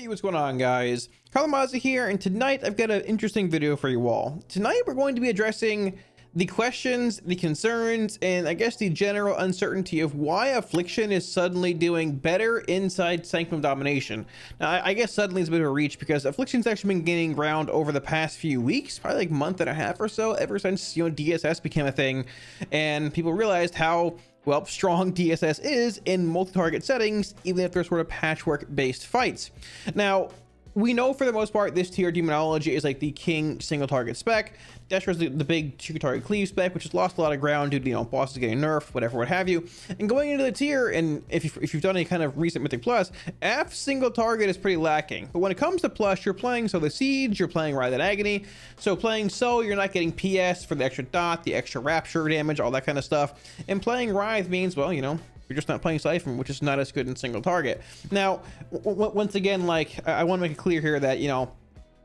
Hey, what's going on, guys? Kalamazi here, and tonight I've got an interesting video for you all. Tonight we're going to be addressing the questions, the concerns, and I guess the general uncertainty of why Affliction is suddenly doing better inside Sanctum of Domination. Now, I guess suddenly is a bit of a reach because Affliction's actually been gaining ground over the past few weeks, probably like a month and a half or so, ever since, DSS became a thing, and people realized how well strong DSS is in multi-target settings, even if they're sort of patchwork-based fights. Now, we know for the most part this tier Demonology is like the king single target spec. Destra's the big two target cleave spec, which has lost a lot of ground due to bosses getting nerfed, whatever, what have you. And going into the tier, and if you've done any kind of recent Mythic Plus, F single target is pretty lacking. But when it comes to Plus, you're playing the Siege, you're playing Writhe and Agony. So playing you're not getting PS for the extra dot, the extra rapture damage, all that kind of stuff. And playing Writhe means, well, you're just not playing Siphon, which is not as good in single target. Now, once again, I want to make it clear here that,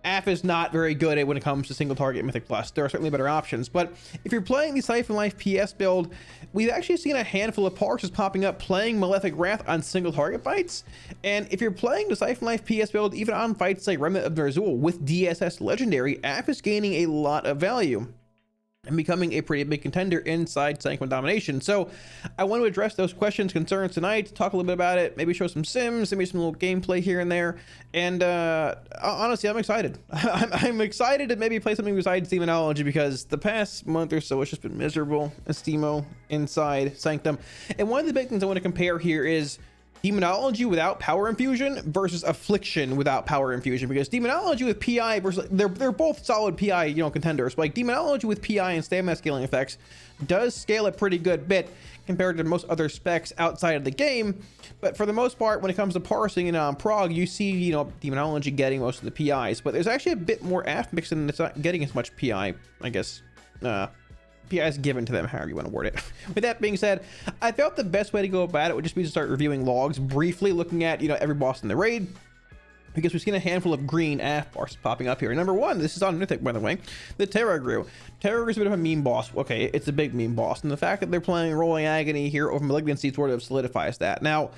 AF is not very good at when it comes to single target Mythic Plus. There are certainly better options, but if you're playing the Siphon Life PS build, we've actually seen a handful of parses popping up playing Malefic Wrath on single target fights. And if you're playing the Siphon Life PS build, even on fights like Remnant of Ner'zhul with DSS Legendary, AF is gaining a lot of value and becoming a pretty big contender inside Sanctum of Domination. So I want to address those questions, concerns tonight, talk a little bit about it, maybe show some sims, maybe some little gameplay here and there. And honestly, I'm excited. I'm excited to maybe play something besides Demonology, because the past month or so it's just been miserable as Demo inside Sanctum. And one of the big things I want to compare here is Demonology without power infusion versus Affliction without power infusion, because Demonology with PI versus they're both solid PI contenders, but like Demonology with PI and stamina scaling effects does scale a pretty good bit compared to most other specs outside of the game. But for the most part, when it comes to parsing and on prog, you see Demonology getting most of the PIs, but there's actually a bit more AF mix and it's not getting as much PI, I guess. PIs given to them, however you want to word it. With that being said, I felt the best way to go about it would just be to start reviewing logs, briefly looking at every boss in the raid, because we've seen a handful of green AF bars popping up here. Number one, this is on Mythic, by the way, the Terragru. Terragru is a bit of a meme boss. Okay, it's a big meme boss, and the fact that they're playing Rolling Agony here over Malignancy sort of solidifies that. Now,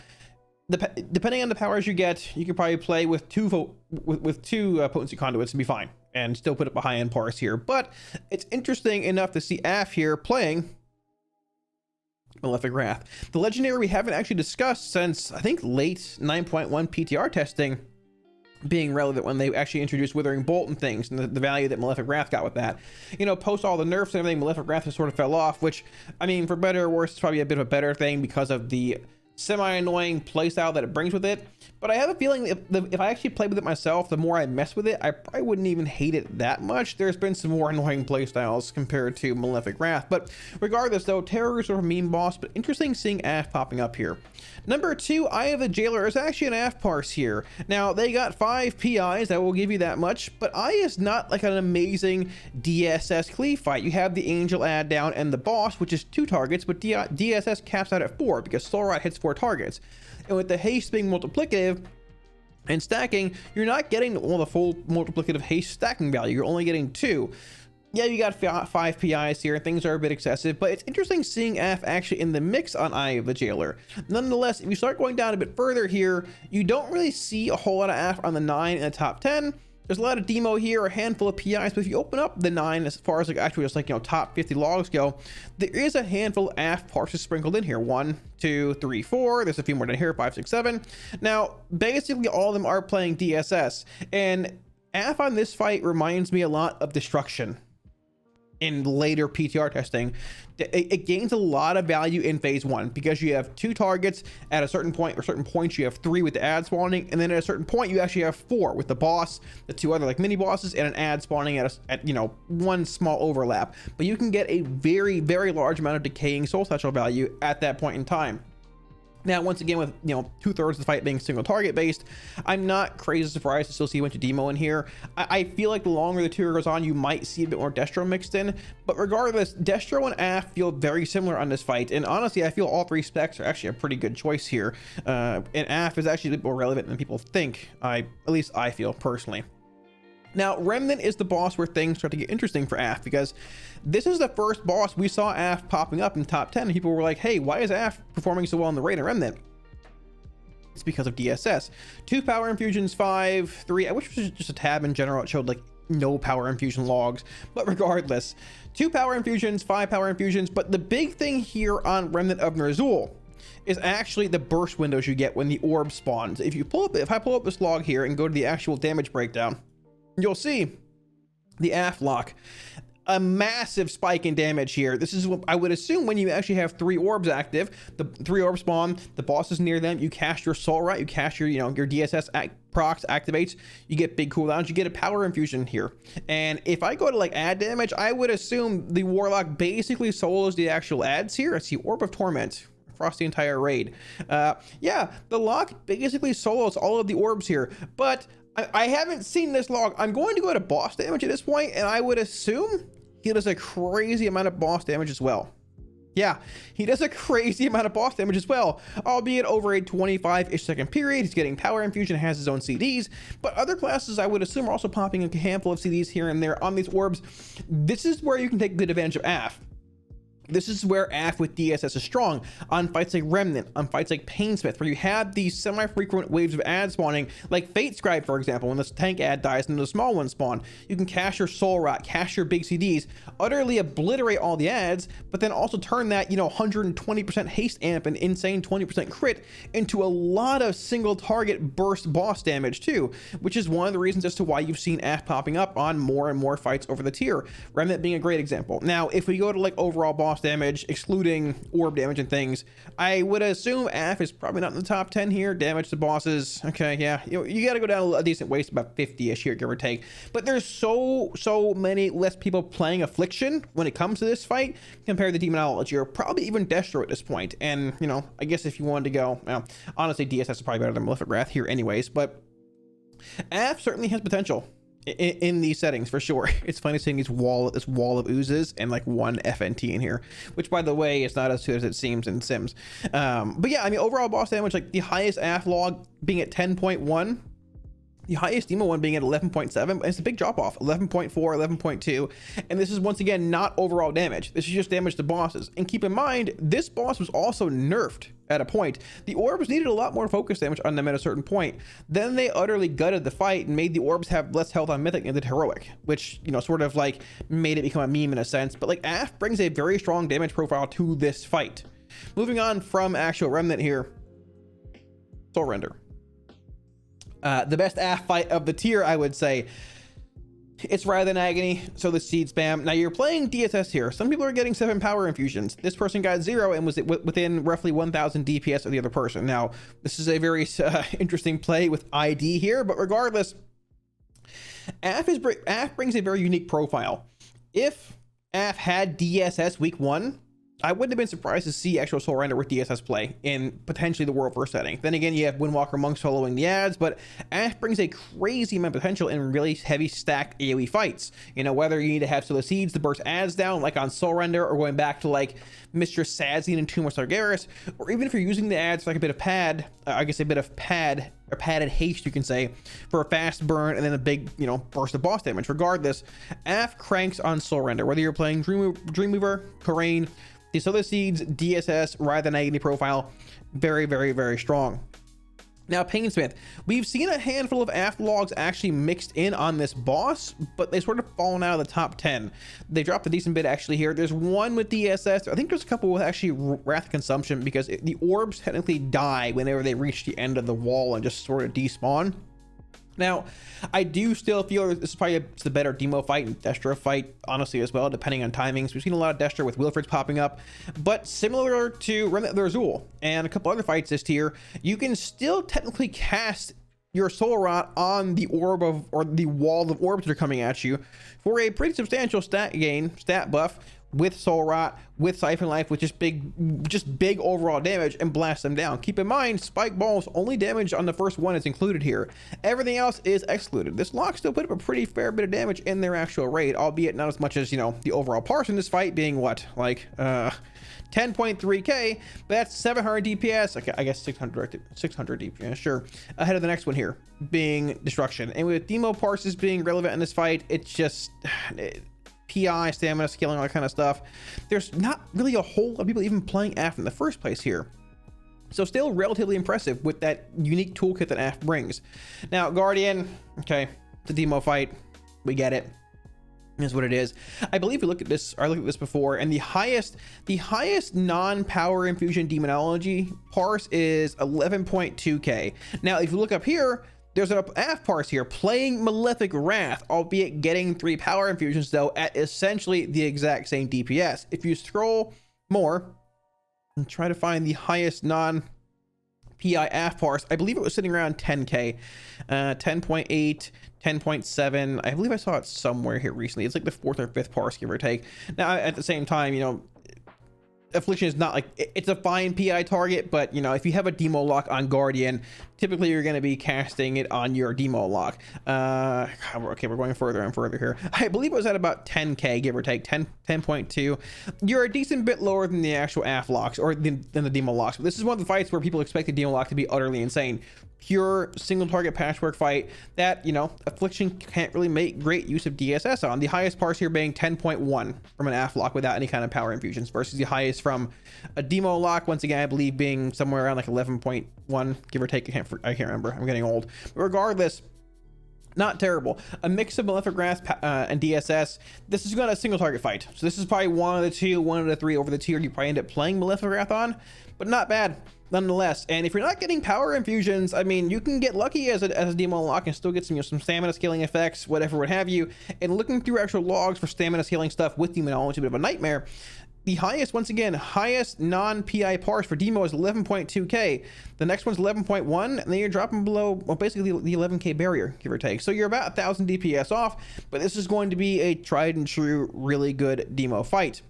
depending on the powers you get, you can probably play with two potency conduits and be fine, and still put up a high-end parse here. But it's interesting enough to see AF here playing Malefic Wrath. The legendary we haven't actually discussed since, I think, late 9.1 PTR testing being relevant when they actually introduced Withering Bolt and things, and the value that Malefic Wrath got with that. Post all the nerfs and everything, Malefic Wrath just sort of fell off, which, I mean, for better or worse, it's probably a bit of a better thing because of the semi-annoying playstyle that it brings with it. But I have a feeling if I actually play with it myself, the more I mess with it, I probably wouldn't even hate it that much. There's been some more annoying playstyles compared to Malefic Wrath. But regardless, though, Terror is sort of a meme boss, but interesting seeing AF popping up here. Number two, Eye of the Jailer is actually an AF parse here. Now, they got 5 PIs, I will give you that much, but Eye is not like an amazing DSS cleave fight. You have the Angel add down and the boss, which is 2 targets, but DSS caps out at 4 because Soul Rot hits 4 targets. And with the haste being multiplicative and stacking, you're not getting all the full multiplicative haste stacking value. You're only getting 2. Yeah, you got 5 PIs here. Things are a bit excessive, but it's interesting seeing AF actually in the mix on Eye of the Jailer. Nonetheless, if you start going down a bit further here, you don't really see a whole lot of AF on the 9 in the top 10. There's a lot of demo here, a handful of PIs, but if you open up the 9 as far as actually just top 50 logs go, there is a handful of AF parses sprinkled in here. 1, 2, 3, 4. There's a few more down here, 5, 6, 7. Now, basically all of them are playing DSS, and AF on this fight reminds me a lot of Destruction in later PTR testing. It gains a lot of value in phase 1 because you have 2 targets at a certain point, or certain points you have 3 with the ad spawning, and then at a certain point you actually have 4 with the boss, the 2 other mini bosses, and an ad spawning at 1 small overlap. But you can get a very, very large amount of decaying soul satchel value at that point in time. Now, once again, with 2/3 of the fight being single target based, I'm not crazy surprised to still see a bunch of demo in here. I feel like the longer the tier goes on, you might see a bit more Destro mixed in, but regardless, Destro and AF feel very similar on this fight, and honestly, I feel all 3 specs are actually a pretty good choice here, and AF is actually a bit more relevant than people think. At least I feel personally. Now, Remnant is the boss where things start to get interesting for AF, because this is the first boss we saw AF popping up in top 10, and people were like, hey, why is AF performing so well in the raid in Remnant? It's because of DSS. 2 power infusions, 5, 3. I wish it was just a tab in general. It showed like no power infusion logs, but regardless, 2 power infusions, 5 power infusions. But the big thing here on Remnant of Ner'zhul is actually the burst windows you get when the orb spawns. If I pull up this log here and go to the actual damage breakdown, you'll see the Affliction, a massive spike in damage here. This is what I would assume when you actually have 3 orbs active. The 3 orbs spawn, the boss is near them, you cast your soul rot, you cast your, your DSS procs activates, you get big cooldowns, you get a power infusion here. And if I go to like add damage, I would assume the Warlock basically solos the actual adds here. I see Orb of Torment across the entire raid. Yeah, the lock basically solos all of the orbs here, but I haven't seen this log. I'm going to go to boss damage at this point, and I would assume he does a crazy amount of boss damage as well. Yeah, he does a crazy amount of boss damage as well, albeit over a 25-ish second period. He's getting power infusion, has his own CDs, but other classes I would assume are also popping a handful of CDs here and there on these orbs. This is where you can take good advantage of AF. This is where AF with DSS is strong on fights like Remnant, on fights like Painsmith, where you have these semi-frequent waves of ads spawning, like Fate Scribe, for example. When this tank ad dies and the small ones spawn, you can cast your Soul Rot, cast your big CDs, utterly obliterate all the ads, but then also turn that, 120% haste amp and insane 20% crit into a lot of single target burst boss damage too, which is one of the reasons as to why you've seen AF popping up on more and more fights over the tier. Remnant being a great example. Now, if we go to like overall boss damage, excluding orb damage and things, I would assume AF is probably not in the top 10 here. Damage to bosses, okay, yeah, you got to go down a decent ways, about 50-ish here, give or take. But there's so many less people playing Affliction when it comes to this fight compared to Demonology, or probably even Destro at this point. And I guess if you wanted to go, well, honestly, DSS is probably better than Malefic Wrath here anyways, but AF certainly has potential in these settings for sure. It's funny seeing this wall of oozes and like one FNT in here, which by the way is not as good as it seems in Sims. But yeah, I mean, overall boss damage, like the highest AF log being at 10.1, the highest demo one being at 11.7. It's a big drop off, 11.4, 11.2. And this is once again not overall damage. This is just damage to bosses. And keep in mind, this boss was also nerfed at a point. The orbs needed a lot more focus damage on them at a certain point. Then they utterly gutted the fight and made the orbs have less health on Mythic and did Heroic, which, sort of like made it become a meme in a sense. But like AF brings a very strong damage profile to this fight. Moving on from actual Remnant here, Soul Render. The best AF fight of the tier, I would say. It's Rather Than Agony, so the seed spam. Now you're playing DSS here. Some people are getting 7 power infusions. This person got 0 and was within roughly 1000 DPS of the other person. Now, this is a very interesting play with ID here, but regardless, AF brings a very unique profile. If AF had DSS week 1, I wouldn't have been surprised to see actual Soul Render with DSS play in potentially the World First setting. Then again, you have Windwalker Monks following the ads, but AF brings a crazy amount of potential in really heavy stacked AoE fights. Whether you need to have Soul Seeds to burst ads down, like on Soul Render, or going back to like Mistress Sadzine and Tomb of Sargeras, or even if you're using the ads for like a bit of pad, I guess a bit of pad, or padded haste, you can say, for a fast burn and then a big, burst of boss damage. Regardless, AF cranks on Soul Render, whether you're playing Dreamweaver, Karain, the Solar Seeds, DSS, Rather Than Agony profile, very, very, very strong. Now, Painsmith, we've seen a handful of AF logs actually mixed in on this boss, but they sort of fallen out of the top 10. They dropped a decent bit actually here. There's one with DSS. I think there's a couple with actually Wrath Consumption, because the orbs technically die whenever they reach the end of the wall and just sort of despawn. Now, I do still feel this is probably the better Demo fight and Destro fight, honestly, as well, depending on timings. We've seen a lot of Destro with Wilfred's popping up, but similar to Remnant of Ner'zhul and a couple other fights this tier, you can still technically cast your Soul Rot on the orb of, or the wall of orbs that are coming at you for a pretty substantial stat buff, with Soul Rot, with Siphon Life, with just big overall damage, and blast them down. Keep in mind, Spike Balls only damage on the first one is included here. Everything else is excluded. This lock still put up a pretty fair bit of damage in their actual raid, albeit not as much as, the overall parse in this fight being what, like, 10.3k, but that's 700 DPS. Okay, I guess 600 DPS, sure. Ahead of the next one here, being Destruction. And with Demo parses being relevant in this fight, it's just... PI, stamina, scaling, all that kind of stuff. There's not really a whole lot of people even playing AF in the first place here. So still relatively impressive with that unique toolkit that AF brings. Now, Guardian, okay, it's a demo fight. We get it. Is what it is. I believe we looked at this, or I looked at this before, and the highest non-power infusion demonology parse is 11.2k. Now, if you look up here, there's an AF parse here playing Malefic Wrath, albeit getting 3 power infusions though at essentially the exact same DPS. If you scroll more and try to find the highest non-PI AF parse, I believe it was sitting around 10k, 10.8. 10.7. I believe I saw it somewhere here recently. It's like the 4th or 5th parse, give or take. Now, at the same time, you know, Affliction is not like, it's a fine PI target, but you know, if you have a demo lock on Guardian, typically you're going to be casting it on your demo lock. Okay, we're going further and further here. I believe it was at about 10k, give or take, 10.2. You're a decent bit lower than the actual AF locks, or than the demo locks. But this is one of the fights where people expect the demo lock to be utterly insane. Pure single target patchwork fight that, you know, Affliction can't really make great use of DSS on. The highest parse here being 10.1 from an AF lock without any kind of power infusions, versus the highest from a demo lock, once again, I believe being somewhere around like 11.1, give or take. I can't remember. I'm getting old. But regardless, not terrible. A mix of Malefic Wrath and DSS. This is going to a single target fight. So this is probably one of the 2, one of the 3 over the tier you probably end up playing Malefic Wrath on, but not bad nonetheless. And if you're not getting power infusions, I mean, you can get lucky as a demo lock and still get some, you know, some stamina scaling effects, whatever, what have you. And looking through actual logs for stamina scaling stuff with demonology, a bit of a nightmare. The highest, once again, highest non-PI parse for demo is 11.2k. The next one's 11.1, and then you're dropping below, well, basically the 11k barrier, give or take. So you're about 1,000 DPS off, but this is going to be a tried and true, really good demo fight.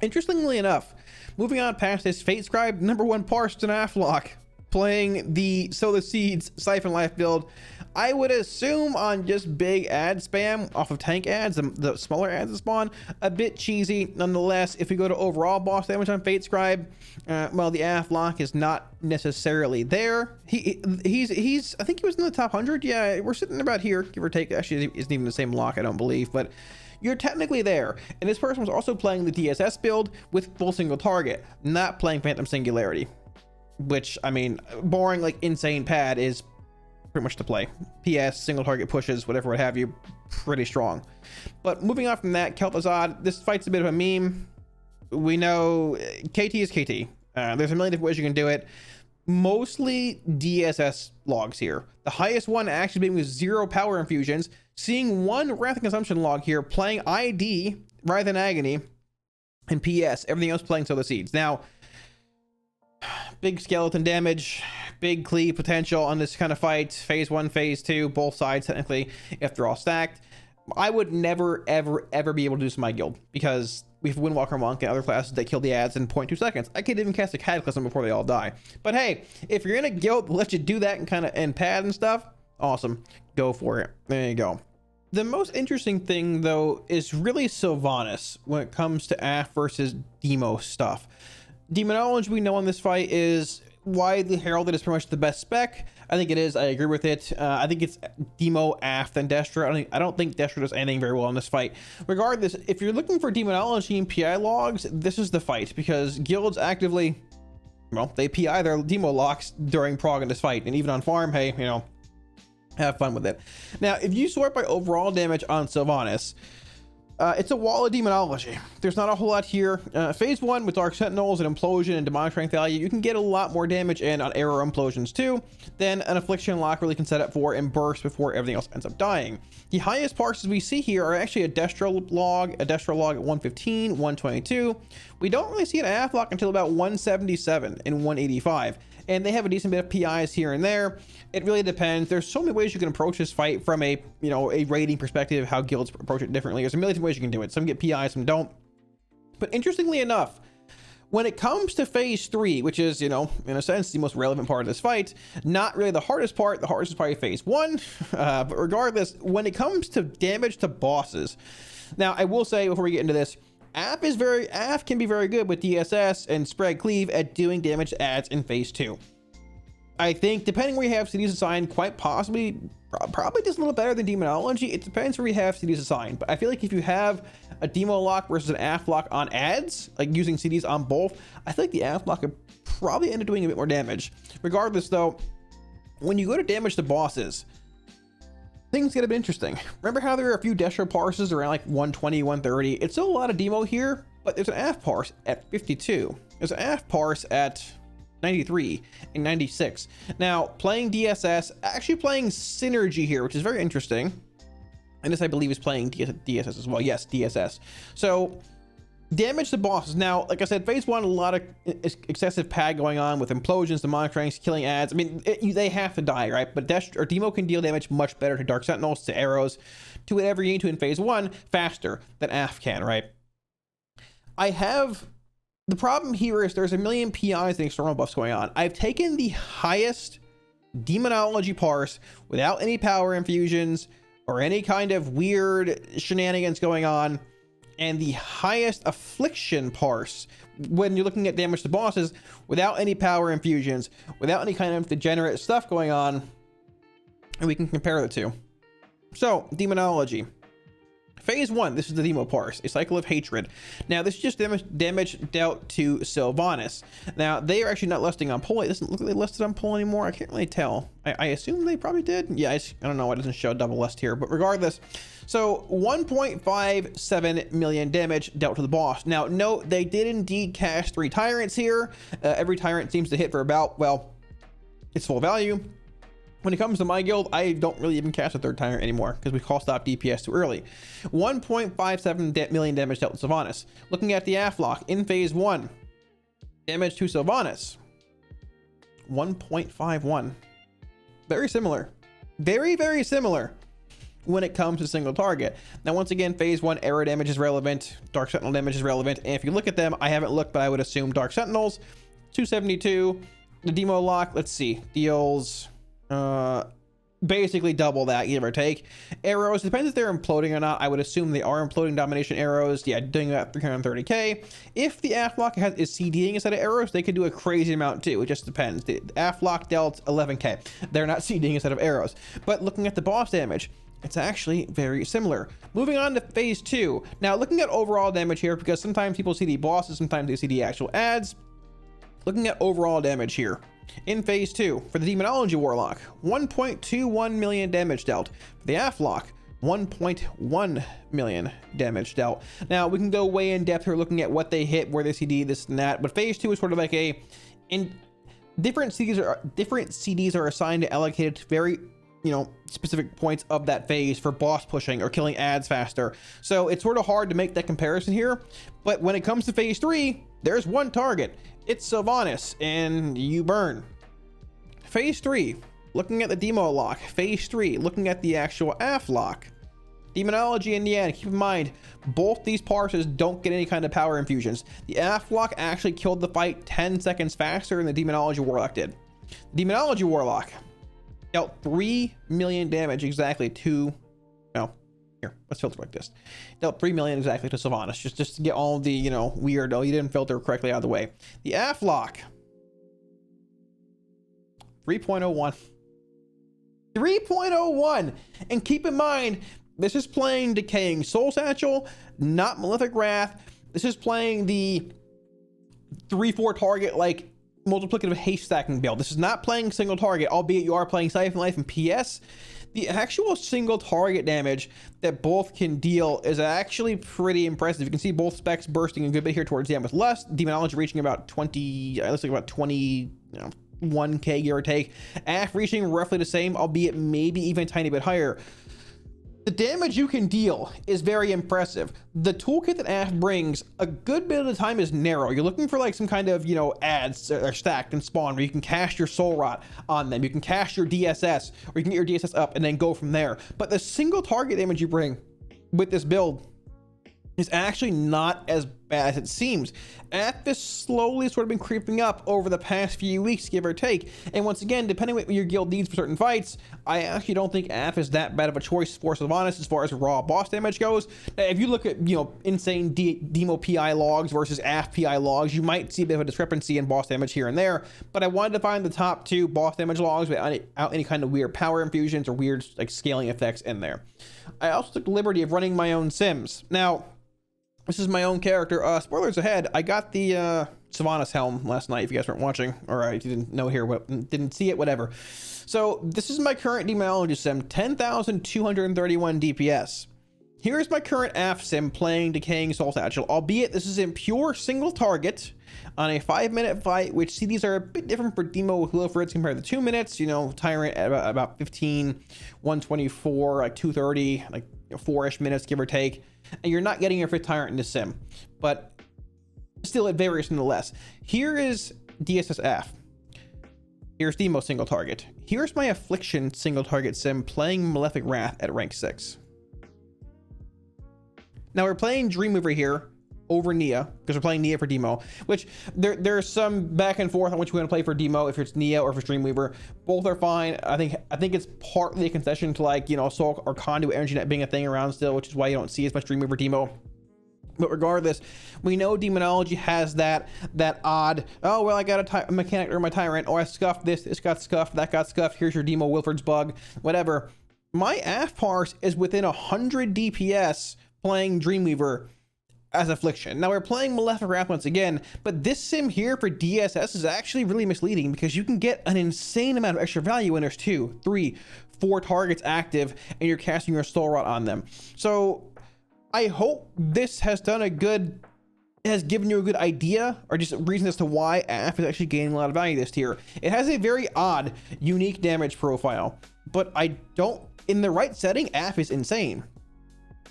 Interestingly enough, moving on past this, Fate Scribe, #1 parse to an AF lock, playing the Sow the Seeds Siphon Life build. I would assume on just big ad spam off of tank ads, the smaller ads that spawn, a bit cheesy nonetheless. If we go to overall boss damage on Fate Scribe, well, the AF lock is not necessarily there. He's I think he was in the top 100. Yeah, we're sitting about here, give or take. Actually, it isn't even the same lock, I don't believe, but you're technically there. And this person was also playing the DSS build with full single target, not playing Phantom Singularity, which, I mean, boring, like insane pad is pretty much to play. PS, single target pushes, whatever, what have you, pretty strong. But moving on from that, Kel'Thuzad, this fight's a bit of a meme. We know KT is KT. There's a million different ways you can do it. Mostly DSS logs here. The highest one actually being with 0 power infusions. Seeing 1 Wrath and Consumption log here, playing ID rather than Agony, and PS, everything else playing Sow the Seeds. Now, big skeleton damage, big cleave potential on this kind of fight. Phase 1, phase 2, both sides technically, if they're all stacked. I would never, ever be able to do this in my guild, because we have Windwalker Monk and other classes that kill the ads in 0.2 seconds. I could even cast a Cataclysm before they all die. But hey, if you're in a guild that lets you do that and kind of and pad and stuff, awesome, go for it. There you go. The most interesting thing though is really Sylvanas when it comes to AF versus demo stuff. Demonology, we know on this fight, is widely heralded as pretty much the best spec. I think it is. I agree with it. I think it's demo AF than Destra. I don't think Destra does anything very well in this fight. Regardless, if you're looking for demonology and PI logs, this is the fight, because guilds actively, well, they PI their demo locks during prog in this fight, and even on farm, hey, you know, have fun with it. Now, if you sort by overall damage on Sylvanas, it's a wall of demonology. There's not a whole lot here. Phase 1 with Dark Sentinels and Implosion and Demonic Strength value, you can get a lot more damage in on Arrow Implosions too than an Affliction lock really can set up for and burst before everything else ends up dying. The highest parses we see here are actually a Destro log at 115, 122. We don't really see an AF lock until about 177 and 185. And they have a decent bit of PIs here and there. It really depends. There's so many ways you can approach this fight from a, you know, a rating perspective, how guilds approach it differently. There's a million different ways you can do it. Some get PIs, some don't. But interestingly enough, when it comes to phase 3, which is, you know, in a sense, the most relevant part of this fight, not really the hardest part. The hardest is probably phase 1. But regardless, when it comes to damage to bosses, now I will say before we get into this, AF can be very good with DSS and spread cleave at doing damage to ads in phase 2. I think depending where you have CDs assigned, quite possibly, probably just a little better than demonology. It depends where you have CDs assigned, but I feel like if you have a demo lock versus an AF lock on ads, like using CDs on both, I feel like the AF lock could probably end up doing a bit more damage. Regardless though, when you go to damage the bosses, things get a bit interesting. Remember how there are a few Destro parses around like 120, 130? It's still a lot of demo here, but there's an AF parse at 52. There's an AF parse at 93 and 96. Now, playing DSS, actually playing Synergy here, which is very interesting. And this, I believe, is playing DSS as well. Yes, DSS. So, damage the bosses. Now, like I said, phase 1, a lot of excessive pad going on with implosions, demonic ranks, killing ads. I mean, they have to die, right? But Demo can deal damage much better to Dark Sentinels, to arrows, to whatever you need to in phase 1, faster than AF can, right? The problem here is there's a million PIs and external buffs going on. I've taken the highest demonology parse without any power infusions or any kind of weird shenanigans going on, and the highest affliction parse when you're looking at damage to bosses without any power infusions, without any kind of degenerate stuff going on, and we can compare the two. So, demonology. Phase 1, this is the demo parse, a cycle of hatred. Now, this is just damage dealt to Sylvanas. Now, they are actually not listing on pull. It doesn't look like they listed on pull anymore. I can't really tell. I assume they probably did. Yeah, I don't know. It doesn't show double list here, but regardless. So, 1.57 million damage dealt to the boss. Now, note, they did indeed cast 3 tyrants here. Every tyrant seems to hit for about, well, its full value. When it comes to my guild, I don't really even cast a 3rd tyrant anymore because we call stop DPS too early. 1.57 million damage dealt to Sylvanas. Looking at the Affliction in phase 1, damage to Sylvanas, 1.51. Very similar. Very, very similar when it comes to single target. Now, once again, phase 1 arrow damage is relevant, Dark Sentinel damage is relevant, and if you look at them, I haven't looked, but I would assume Dark Sentinels, 272. The demo lock, let's see, deals basically double that, give or take. Arrows, depends if they're imploding or not. I would assume they are imploding domination arrows. Yeah, doing about 330k. If the Affliction is CDing instead of arrows, they could do a crazy amount too. It just depends. The Affliction dealt 11k. They're not CDing instead of arrows. But looking at the boss damage, it's actually very similar. Moving on to phase 2. Now, looking at overall damage here, because sometimes people CD bosses, sometimes they CD actual ads. Looking at overall damage here. In phase 2, for the Demonology Warlock, 1.21 million damage dealt. For the Affliction, 1.1 million damage dealt. Now, we can go way in depth here looking at what they hit, where they CD, this and that, but phase 2 is sort of like different CDs are assigned and allocated to very, specific points of that phase for boss pushing or killing ads faster. So it's sort of hard to make that comparison here. But when it comes to phase 3, there's one target. It's Sylvanas, and you burn. Phase 3, looking at the demo lock. Phase 3, looking at the actual Affliction. Demonology in the end, keep in mind, both these parses don't get any kind of power infusions. The Affliction actually killed the fight 10 seconds faster than the Demonology Warlock did. The Demonology Warlock dealt 3 million damage exactly to... No, here, let's filter like this. Dealt 3 million exactly to Sylvanas, just to get all the, weird, you didn't filter correctly out of the way. The Affliction, 3.01. 3.01! And keep in mind, this is playing Decaying Soul Satchel, not Malefic Wrath. This is playing the 3-4 target, like, multiplicative haste stacking build. This is not playing single target, albeit you are playing Siphon Life and PS. The actual single target damage that both can deal is actually pretty impressive. You can see both specs bursting a good bit here towards the end with Lust. Demonology reaching about 20, let's think about 20, 1k give or take. AF reaching roughly the same, albeit maybe even a tiny bit higher. The damage you can deal is very impressive. The toolkit that AF brings, a good bit of the time is narrow. You're looking for like some kind of, ads that are stacked and spawn where you can cast your Soul Rot on them. You can cast your DSS, or you can get your DSS up and then go from there. But the single target damage you bring with this build is actually not as bad as it seems. AF has slowly sort of been creeping up over the past few weeks, give or take. And once again, depending on what your guild needs for certain fights, I actually don't think AF is that bad of a choice for Sylvanas as far as raw boss damage goes. Now, if you look at, insane demo PI logs versus AF PI logs, you might see a bit of a discrepancy in boss damage here and there. But I wanted to find the top 2 boss damage logs without any kind of weird power infusions or weird scaling effects in there. I also took the liberty of running my own sims. Now, this is my own character. Spoilers ahead. I got the Sylvanas Helm last night, if you guys weren't watching, or you didn't know here, what didn't see it, whatever. So this is my current demonology sim, 10,231 DPS. Here's my current AF sim playing Decaying Soul Satchel, albeit this is in pure single target on a 5-minute fight, which CDs are a bit different for Demo Wilfrids compared to 2 minutes. You know, Tyrant at about 15, 124, like 230, like 4-ish minutes, give or take. And you're not getting your 5th Tyrant in the sim, but still it varies nonetheless. Here is DSS AF. Here's Demo single target. Here's my Affliction single target sim playing Malefic Wrath at rank 6. Now we're playing Dreamweaver here over Nia, because we're playing Nia for Demo, which there's some back and forth on which we're going to play for Demo, if it's Nia or if it's Dreamweaver. Both are fine. I think it's partly a concession to, like, you know, Soul or Conduit Energy Net being a thing around still, which is why you don't see as much Dreamweaver Demo. But regardless, we know Demonology has that odd, oh, well, I got a mechanic or my Tyrant, oh, I scuffed this got scuffed, that got scuffed, here's your Demo Wilfred's bug, whatever. My AF parse is within 100 DPS playing Dreamweaver as Affliction. Now we're playing Malefic Wrath once again, but this sim here for DSS is actually really misleading, because you can get an insane amount of extra value when there's 2, 3, 4 targets active and you're casting your Soul Rot on them. So I hope this has given you a good idea, or just a reason as to why AF is actually gaining a lot of value this tier. It has a very odd, unique damage profile, but in the right setting, AF is insane.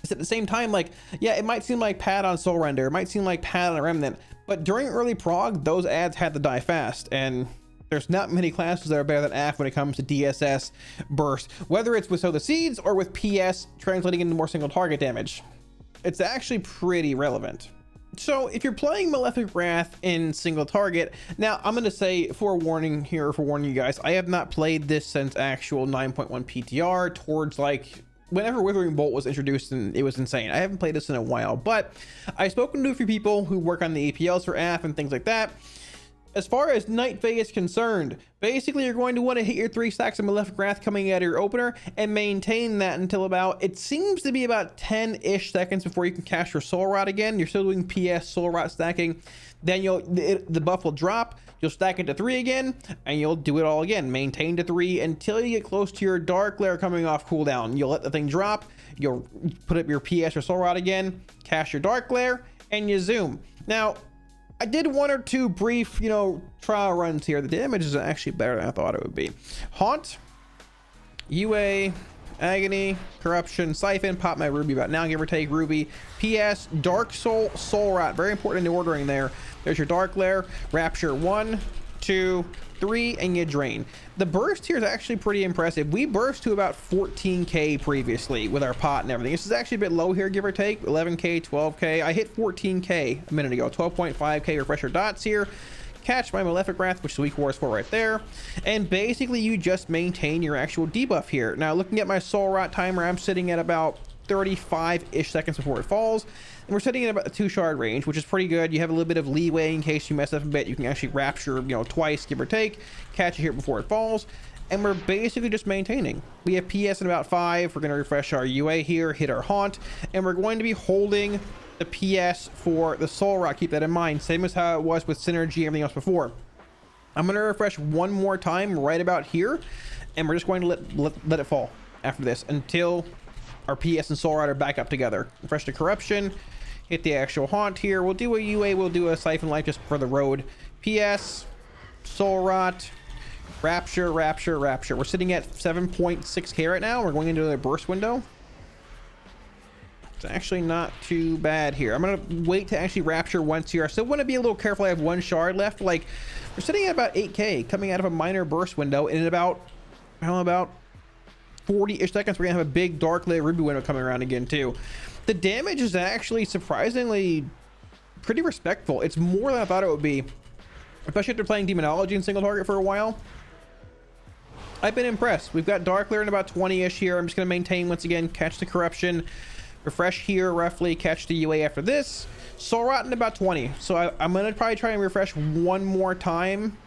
It's at the same time, like, yeah, it might seem like pad on Soul Render, it might seem like pad on a Remnant, but during early prog, those ads had to die fast, and there's not many classes that are better than AF when it comes to DSS burst, whether it's with Sow the Seeds or with PS translating into more single target damage. It's actually pretty relevant. So if you're playing Malefic Wrath in single target, now I'm going to say forewarning you guys, I have not played this since actual 9.1 PTR towards, like, whenever Withering Bolt was introduced, and it was insane. I haven't played this in a while, but I've spoken to a few people who work on the APLs for AF and things like that. As far as Night Fae is concerned, basically you're going to want to hit your 3 stacks of Malefic Wrath coming out of your opener and maintain that until about, it seems to be about 10-ish seconds before you can cast your Soul Rot again. You're still doing PS Soul Rot stacking. Then the buff will drop, you'll stack it to 3 again, and you'll do it all again. Maintain to 3 until you get close to your Dark Lair coming off cooldown. You'll let the thing drop, you'll put up your PS or Soul Rot again, cast your Dark Lair, and you zoom. Now, I did 1 or 2 brief, you know, trial runs here. The damage is actually better than I thought it would be. Haunt, UA, Agony, Corruption, Siphon, pop my Ruby about now, give or take Ruby, PS, Dark Soul, Soul Rot. Very important in the ordering there. There's your Dark Lair, Rapture 1, 2, 3, and you drain. The burst here is actually pretty impressive. We burst to about 14k previously with our pot and everything. This is actually a bit low here, give or take, 11k, 12k. I hit 14k a minute ago, 12.5k refresher dots here. Catch my Malefic Wrath, which is weak wars for right there, and basically you just maintain your actual debuff here. Now looking at my Soul Rot timer, I'm sitting at about 35-ish seconds before it falls, and we're sitting at about a 2 shard range, which is pretty good. You have a little bit of leeway in case you mess up a bit. You can actually Rapture, you know, twice, give or take, catch it here before it falls, and we're basically just maintaining. We have PS in about 5. We're going to refresh our UA here, hit our Haunt, and we're going to be holding the PS for the Soul Rot. Keep that in mind, same as how it was with Synergy and everything else before. I'm going to refresh one more time right about here, and we're just going to let it fall after this until our PS and Soul Rot are back up together. Refresh the Corruption, hit the actual Haunt here. We'll do a UA, we'll do a Siphon Life just for the road. PS, Soul Rot, Rapture, Rapture, Rapture. We're sitting at 7.6k right now. We're going into the burst window. It's actually not too bad here. I'm gonna wait to actually Rapture once here. I still want to be a little careful. I have 1 shard left. Like, we're sitting at about 8k coming out of a minor burst window, and in about, I don't know, about 40-ish seconds we're gonna have a big Dark Lair Ruby window coming around again too. The damage is actually surprisingly pretty respectful. It's more than I thought it would be, especially after playing Demonology in single target for a while. I've been impressed. We've got Dark Lair in about 20-ish here. I'm just gonna maintain once again, catch the Corruption, refresh here roughly, catch the UA after this, Soul Rot in about 20. So I'm gonna probably try and refresh one more time,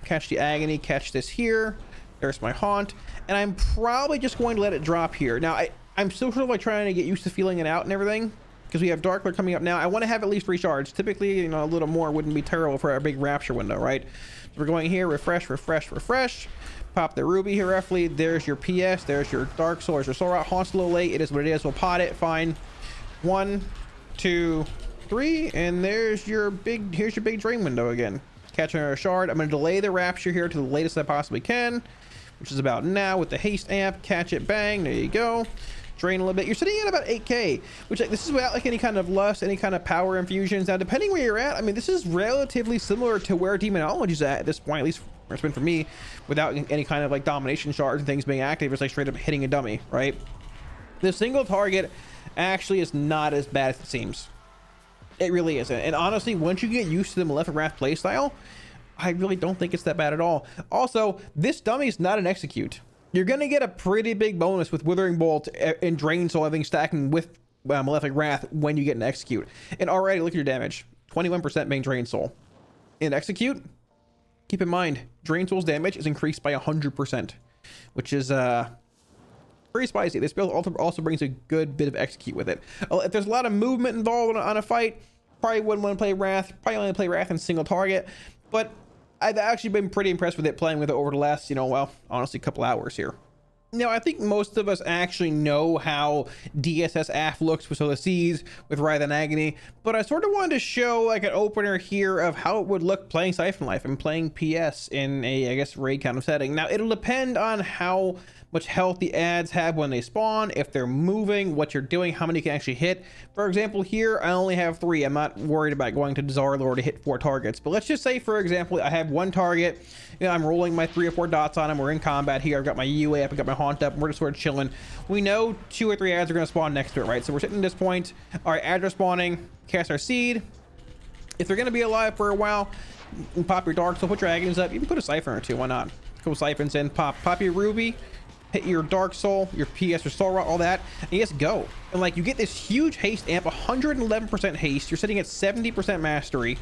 catch the Agony, catch this here. There's my Haunt, and I'm probably just going to let it drop here. Now I'm still sort of like trying to get used to feeling it out and everything, because we have Dark Lord coming up now. I want to have at least 3 shards. Typically, you know, a little more wouldn't be terrible for our big rapture window, right? So we're going here, refresh, refresh, refresh. Pop the ruby here roughly. There's your PS, there's your Dark Soul, there's your Soul Rot. Haunt's a little late, it is what it is. We'll pot it, fine. 1, 2, 3, and there's your big, here's your big drain window again. Catching our shard. I'm going to delay the rapture here to the latest I possibly can, which is about now with the haste amp. Catch it, bang, there you go. Drain a little bit. You're sitting at about 8k, which, like, this is without like any kind of lust, any kind of power infusions. Now, depending where you're at, I mean, this is relatively similar to where Demonology's at this point, at least where it's been for me, without any kind of like domination shards and things being active. It's like straight up hitting a dummy, right? The single target actually is not as bad as it seems. It really isn't. And honestly, once you get used to the Malefic Wrath playstyle, I really don't think it's that bad at all. Also, this dummy is not an execute. You're going to get a pretty big bonus with Withering Bolt and Drain Soul, everything stacking with Malefic Wrath when you get an execute. And already, look at your damage. 21% being Drain Soul. In execute, keep in mind, Drain Soul's damage is increased by 100%, which is pretty spicy. This build also brings a good bit of execute with it. If there's a lot of movement involved on a fight, probably wouldn't want to play Wrath. Probably only play Wrath in single target. But I've actually been pretty impressed with it, playing with it over the last, you know, well, honestly, couple hours here. Now, I think most of us actually know how DSS Aff looks with Soul of the Seas, with Writhe and Agony, but I sort of wanted to show like an opener here of how it would look playing Siphon Life and playing PS in a, I guess, raid kind of setting. Now, it'll depend on how much health the ads have when they spawn, if they're moving, what you're doing, how many you can actually hit. For example, here I only have 3. I'm not worried about going to Desire Lord to hit 4 targets, but let's just say, for example, I have 1 target. You know, I'm rolling my 3 or 4 dots on him. We're in combat here. I've got my UA up, I've got my Haunt up, and we're just sort of chilling. We know 2 or 3 ads are going to spawn next to it, right? So we're sitting at this point. All right, ads are spawning. Cast our seed. If they're going to be alive for a while, you pop your Dark Soul, put your Agonies up. You can put a Siphon or 2. Why not? Couple Siphons in. Pop your Ruby. Hit your Dark Soul, your PS, your Soul Rot, all that, and you just go. And like, you get this huge haste amp, 111% haste. You're sitting at 70% mastery,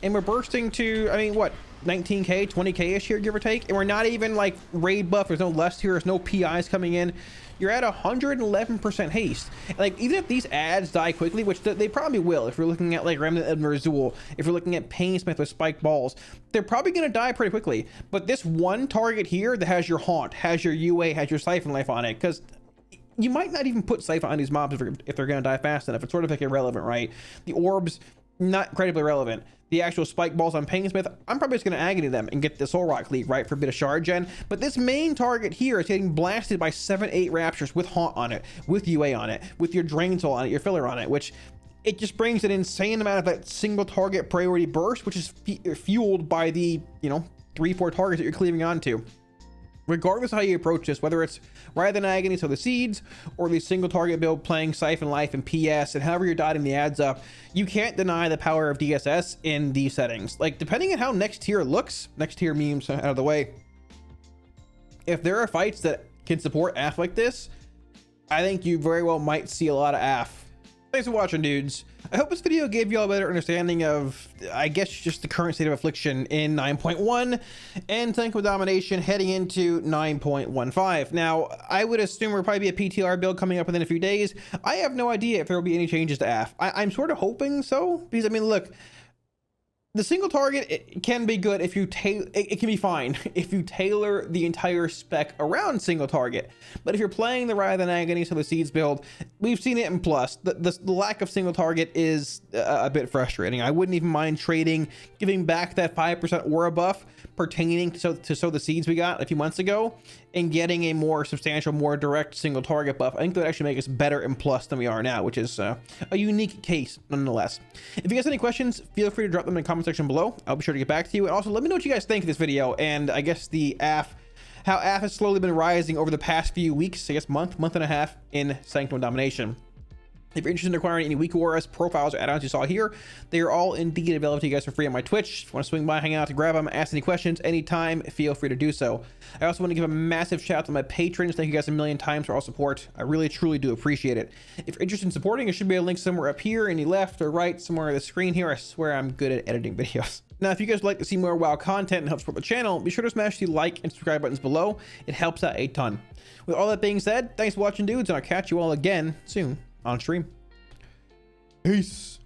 and we're bursting to, I mean, what, 19k, 20k-ish here, give or take. And we're not even like raid buff. There's no lust here. There's no PIs coming in. You're at 111% haste. And like, even if these ads die quickly, which they probably will, if you're looking at like Remnant of Merzul, if you're looking at Painsmith with spiked balls, they're probably going to die pretty quickly. But this one target here that has your Haunt, has your UA, has your Siphon Life on it, because you might not even put Siphon on these mobs if they're going to die fast enough. It's sort of like irrelevant, right? The orbs, not incredibly relevant. The actual spike balls on Painsmith, I'm probably just going to Agony them and get the Soul Rock League, right, for a bit of shard gen. But this main target here is getting blasted by 7-8 Raptures with Haunt on it, with UA on it, with your Drain Soul on it, your Filler on it, which it just brings an insane amount of that single target priority burst, which is fueled by the, you know, 3-4 targets that you're cleaving onto. Regardless of how you approach this, whether it's Writhe and Agony, so the seeds, or the single target build playing Siphon Life and PS, and however you're dotting the ads up, you can't deny the power of DSS in these settings. Like, depending on how next tier looks, next tier memes out of the way, if there are fights that can support AF like this, I think you very well might see a lot of AF. Thanks for watching, dudes. I hope this video gave you all a better understanding of, I guess, just the current state of Affliction in 9.1 and Sanctum of Domination heading into 9.15. Now, I would assume there'll probably be a PTR build coming up within a few days. I have no idea if there will be any changes to AF. I'm sort of hoping so, because, I mean, look, the single target, it can be good if you it can be fine if you tailor the entire spec around single target. But if you're playing the Writhe and Agony, so the Seeds build, we've seen it in Plus. The lack of single target is a bit frustrating. I wouldn't even mind trading, giving back that 5% aura buff pertaining to Sow the Seeds we got a few months ago, and getting a more substantial, more direct single target buff. I think that would actually make us better in Plus than we are now, which is a unique case nonetheless. If you guys have any questions, feel free to drop them in the comment section below. I'll be sure to get back to you. And also, let me know what you guys think of this video, and I guess the AF, how AF has slowly been rising over the past few weeks, I guess month and a half in Sanctum of Domination. If you're interested in acquiring any weak auras, profiles, or add-ons you saw here, they are all indeed available to you guys for free on my Twitch. If you want to swing by, hang out, to grab them, ask any questions anytime, feel free to do so. I also want to give a massive shout out to my patrons. Thank you guys a million times for all support. I really, truly do appreciate it. If you're interested in supporting, there should be a link somewhere up here, any left or right, somewhere on the screen here. I swear I'm good at editing videos. Now, if you guys would like to see more WoW content and help support the channel, be sure to smash the like and subscribe buttons below. It helps out a ton. With all that being said, thanks for watching, dudes, and I'll catch you all again soon on stream. Peace.